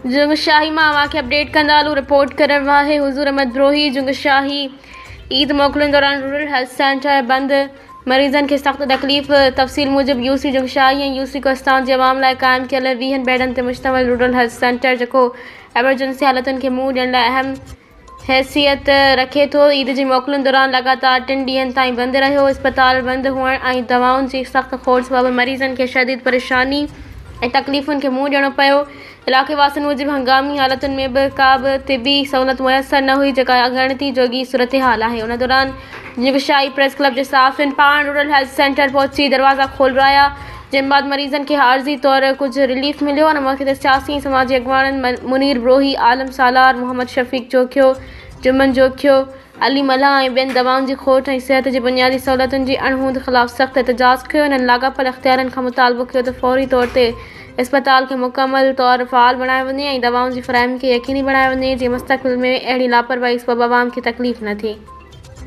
जुंगशाही मां वाक़िआ update कंदालू report करण वाहे हुजूर अहमद ब्रोही। जुंगशाही ईद मोकलुनि दौरान रूरल हेल्थ सेंटर बंद, मरीज़नि खे सख़्त तकलीफ़। तफ़सील मूजिब यूसी जुंगशाही ऐं यूसी कोस्तान जे अवाम लाइ क़ाइमु कयल 20 बेडनि ते मुश्तमिल रूरल हेल्थ सेंटर, जेको एमरजेंसी हालतुनि खे मुंहुं ॾियण लाइ अहम हैसियत रखे थो, ईद जी मोकलुनि दौरान लगातार 3 ॾींहंनि ताईं बंदि रहियो। इस्पताल बंदि हुअण ऐं दवाउनि जी सख़्त खोड़ सबबि मरीज़नि खे शदीद परेशानी ऐं तकलीफ़ुनि खे मुंहुं ॾियणो पियो। इलाइक़े वासियुनि मूजिब हंगामी हालतुनि में बि का बि तिबी सहूलियत मुयसर न हुई, जेका अॻणती जोगी सूरत हाल आहे। उन दौरान जुंगशाही प्रेस क्लब जे साफ़िन पाण रूरल हेल्थ सेंटर पहुची दरवाज़ा खोलवाया, जंहिं बाद मरीज़नि खे आर्ज़ी तौर कुझु रिलीफ मिलियो। उन मौक़े ते सियासी ऐं समाजी अॻवाननि मुनीर ब्रोही, आलम सालार, मोहम्मद शफ़ीक जोखियो, जुमन जोखियो, अली मल्हा ऐं ॿियनि दवाउनि जी खोट ऐं सिहत जी बुनियादी सहूलियतुनि जी अणहूंद ख़िलाफ़ सख़्त एहतजाज कयो। इन्हनि लाॻापियल इख़्तियारनि खां मुतालबो कयो त फ़ौरी तौर ते इस्पताल खे मुकमल तौर फ़ाल बणायो वञे ऐं दवाउनि जी फ़राहमी खे यकीनी बणायो वञे, जीअं मुस्तक़बिल में अहिड़ी लापरवाही सबबि अवाम खे तकलीफ़ न थिए।